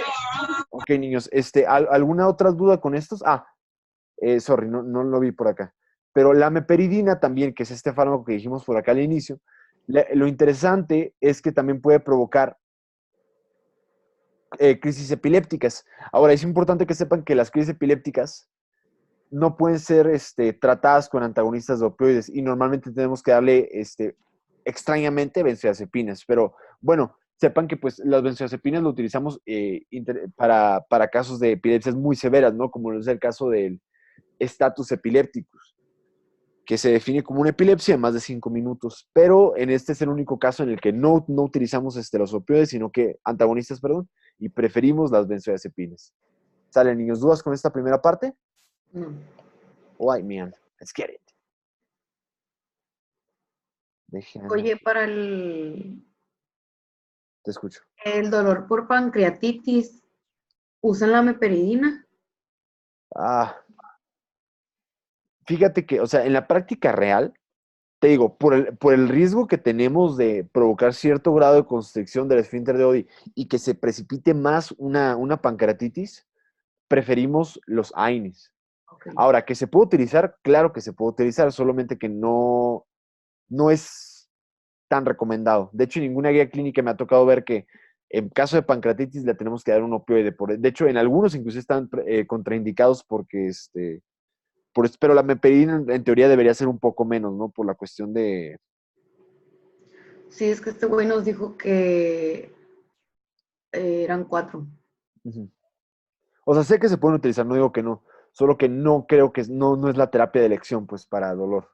Ok, niños, ¿alguna otra duda con estos? Sorry, no lo vi por acá. Pero la meperidina también, que es este fármaco que dijimos por acá al inicio, lo interesante es que también puede provocar crisis epilépticas. Ahora, es importante que sepan que las crisis epilépticas no pueden ser tratadas con antagonistas de opioides y normalmente tenemos que darle extrañamente benzodiazepinas. Pero bueno, sepan que pues las benzodiazepinas lo utilizamos para casos de epilepsias muy severas, ¿no? Como es el caso del status epilépticus, que se define como una epilepsia de más de 5 minutos. Pero en este es el único caso en el que no utilizamos los opioides, sino que antagonistas, perdón, y preferimos las benzodiazepinas. ¿Sale, niños? ¿Dudas con esta primera parte? No. Why, man? Let's get it. Oye, para Te escucho. el dolor por pancreatitis, ¿usan la meperidina? Fíjate que, o sea, en la práctica real, te digo, por el riesgo que tenemos de provocar cierto grado de constricción del esfínter de Oddi y que se precipite más una pancreatitis, preferimos los AINES. Okay. Ahora, ¿que se puede utilizar? Claro que se puede utilizar, solamente que no es tan recomendado. De hecho, en ninguna guía clínica me ha tocado ver que en caso de pancreatitis le tenemos que dar un opioide. De hecho, en algunos incluso están contraindicados porque pero la meperidina en teoría debería ser un poco menos, ¿no? Por la cuestión de... Sí, es que este güey nos dijo que eran 4. Uh-huh. O sea, sé que se pueden utilizar, no digo que no, solo que no creo que no es la terapia de elección, pues, para dolor.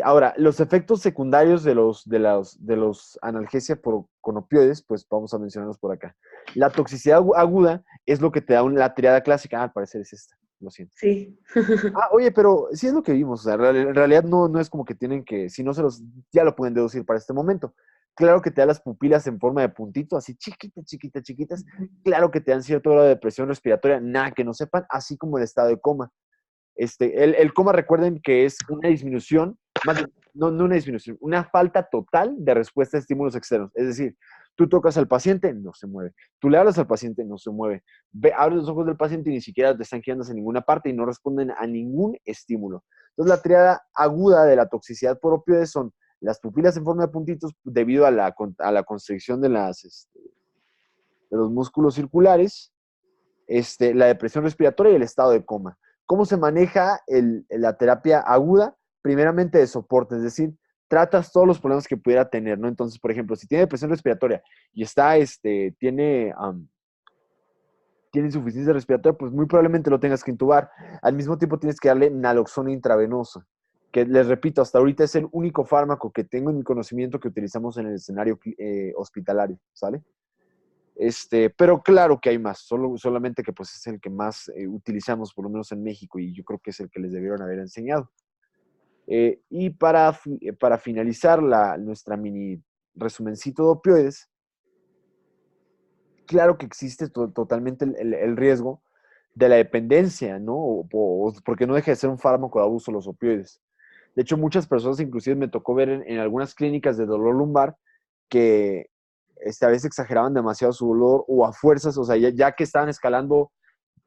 Ahora, los efectos secundarios de los analgesia con opioides, pues vamos a mencionarlos por acá. La toxicidad aguda es lo que te da la triada clásica. Al parecer es esta, lo siento. Sí. Oye, pero sí es lo que vimos. O sea, en realidad no es como que tienen que, si no ya lo pueden deducir para este momento. Claro que te da las pupilas en forma de puntito, así chiquitas. Claro que te dan cierto grado de presión respiratoria, nada que no sepan, así como el estado de coma. El coma, recuerden que es una disminución, no una disminución, una falta total de respuesta a estímulos externos. Es decir, tú tocas al paciente, no se mueve. Tú le hablas al paciente, no se mueve. Abres los ojos del paciente y ni siquiera te están girando hacia ninguna parte y no responden a ningún estímulo. Entonces, la triada aguda de la toxicidad por opioides son las pupilas en forma de puntitos debido a la constricción de los músculos circulares, la depresión respiratoria y el estado de coma. ¿Cómo se maneja la terapia aguda? Primeramente de soporte, es decir, tratas todos los problemas que pudiera tener, ¿no? Entonces, por ejemplo, si tiene depresión respiratoria y tiene insuficiencia respiratoria, pues muy probablemente lo tengas que intubar. Al mismo tiempo tienes que darle naloxona intravenosa, que les repito, hasta ahorita es el único fármaco que tengo en mi conocimiento que utilizamos en el escenario hospitalario, ¿sale? Pero claro que hay más, solamente que pues es el que más utilizamos, por lo menos en México, y yo creo que es el que les debieron haber enseñado. Y para finalizar nuestra mini resumencito de opioides, claro que existe totalmente el riesgo de la dependencia, ¿no? Porque no deja de ser un fármaco de abuso los opioides. De hecho, muchas personas, inclusive me tocó ver en algunas clínicas de dolor lumbar, que a veces exageraban demasiado su dolor o a fuerzas, o sea, ya que estaban escalando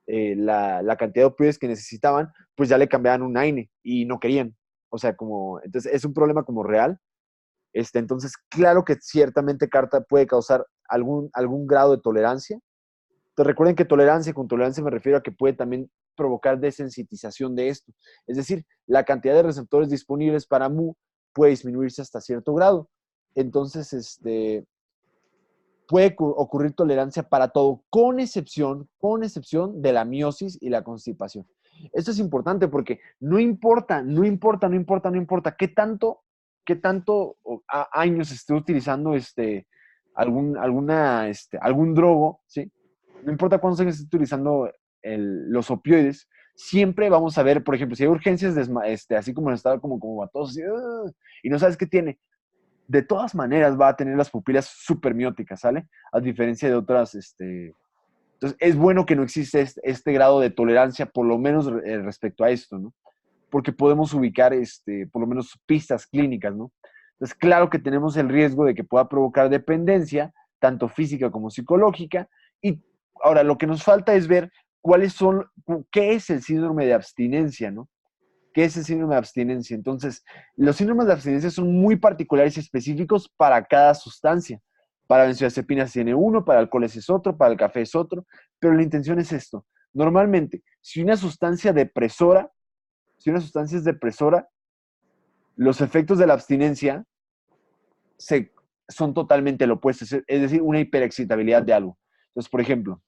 la cantidad de opioides que necesitaban, pues ya le cambiaban un AINE y no querían. O sea, entonces es un problema como real. Entonces, claro que ciertamente carta puede causar algún grado de tolerancia. Entonces, recuerden que con tolerancia me refiero a que puede también provocar desensitización de esto. Es decir, la cantidad de receptores disponibles para MU puede disminuirse hasta cierto grado. Entonces, puede ocurrir tolerancia para todo, con excepción de la miosis y la constipación. Esto es importante porque no importa qué tanto años esté utilizando algún drogo, ¿sí? No importa cuántos años esté utilizando los opioides, siempre vamos a ver, por ejemplo, si hay urgencias, así como estaba como a todos, y no sabes qué tiene, de todas maneras va a tener las pupilas supermióticas, ¿sale? A diferencia de otras, Entonces, es bueno que no existe este grado de tolerancia, por lo menos respecto a esto, ¿no? Porque podemos ubicar, por lo menos, pistas clínicas, ¿no? Entonces, claro que tenemos el riesgo de que pueda provocar dependencia, tanto física como psicológica, y ahora lo que nos falta es ver qué es el síndrome de abstinencia, ¿no? ¿Qué es el síndrome de abstinencia? Entonces, los síndromes de abstinencia son muy particulares y específicos para cada sustancia. Para benzodiazepinas tiene uno, para alcoholes es otro, para el café es otro, pero la intención es esto. Normalmente, si una sustancia es depresora, los efectos de la abstinencia son totalmente lo opuesto, es decir, una hiperexcitabilidad de algo. Entonces, por ejemplo,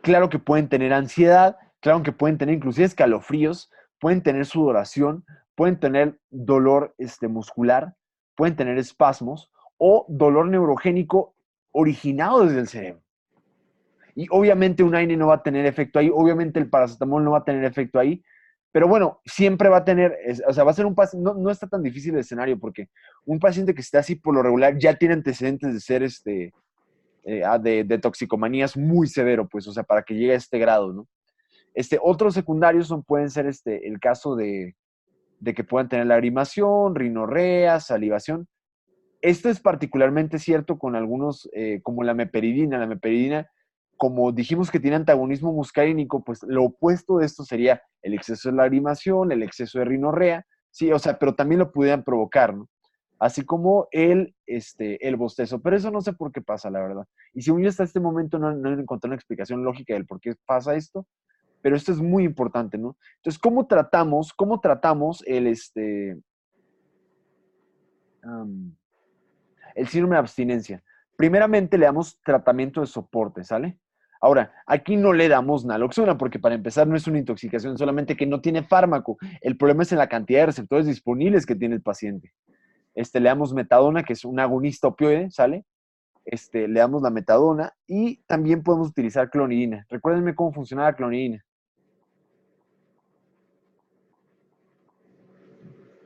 claro que pueden tener ansiedad, claro que pueden tener inclusive escalofríos, pueden tener sudoración, pueden tener dolor muscular, pueden tener espasmos o dolor neurogénico originado desde el cerebro. Y obviamente un AINE no va a tener efecto ahí, obviamente el paracetamol no va a tener efecto ahí, pero bueno, siempre va a tener, o sea, va a ser un paciente, no está tan difícil el escenario porque un paciente que está así por lo regular ya tiene antecedentes de ser de toxicomanías muy severo, pues, o sea, para que llegue a este grado, ¿no? Otros secundarios pueden ser el caso de que puedan tener lagrimación, rinorrea, salivación. Esto es particularmente cierto con algunos, como la meperidina. La meperidina, como dijimos que tiene antagonismo muscarínico, pues lo opuesto de esto sería el exceso de lagrimación, el exceso de rinorrea, sí, o sea, pero también lo pudieran provocar, ¿no? Así como el bostezo. Pero eso no sé por qué pasa, la verdad. Y según yo hasta este momento no he encontrado una explicación lógica del por qué pasa esto, pero esto es muy importante, ¿no? Entonces, ¿cómo tratamos el síndrome de abstinencia? Primeramente le damos tratamiento de soporte, ¿sale? Ahora, aquí no le damos naloxona porque para empezar no es una intoxicación, solamente que no tiene fármaco. El problema es en la cantidad de receptores disponibles que tiene el paciente. Le damos metadona, que es un agonista opioide, ¿sale? Le damos la metadona y también podemos utilizar clonidina. Recuérdenme cómo funciona la clonidina.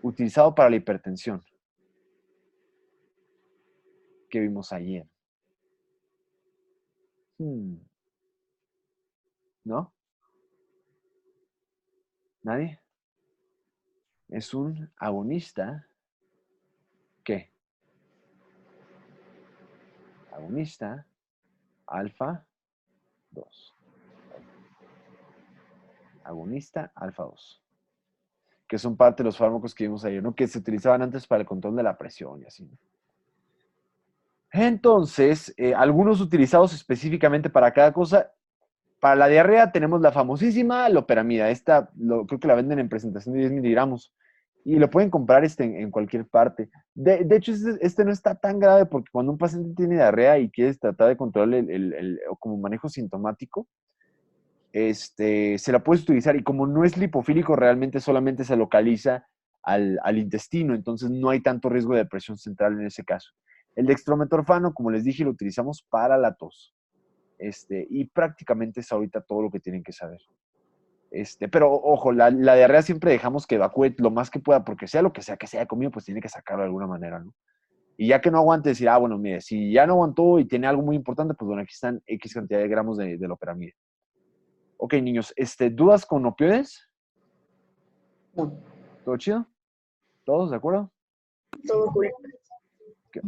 Utilizado para la hipertensión que vimos ayer. ¿No? ¿Nadie? Es un agonista. ¿Qué? Agonista alfa 2. agonista alfa 2, que son parte de los fármacos que vimos ayer, ¿no? Que se utilizaban antes para el control de la presión y así, ¿no? Entonces, algunos utilizados específicamente para cada cosa. Para la diarrea tenemos la famosísima loperamida. Esta creo que la venden en presentación de 10 miligramos. Y lo pueden comprar en cualquier parte. De hecho, este no está tan grave porque cuando un paciente tiene diarrea y quieres tratar de controlar o como manejo sintomático, se la puedes utilizar. Y como no es lipofílico, realmente solamente se localiza al intestino. Entonces no hay tanto riesgo de depresión central en ese caso. El dextrometorfano, como les dije, lo utilizamos para la tos. Y prácticamente es ahorita todo lo que tienen que saber. Pero ojo, la diarrea siempre dejamos que evacúe lo más que pueda, porque sea lo que sea que se haya comido, pues tiene que sacarlo de alguna manera, ¿no? Y ya que no aguante, decir, bueno, mire, si ya no aguantó y tiene algo muy importante, pues bueno, aquí están X cantidad de gramos de loperamida. Ok, niños, ¿dudas con opioides? No. ¿Todo chido? ¿Todos de acuerdo? Todo cool. Okay.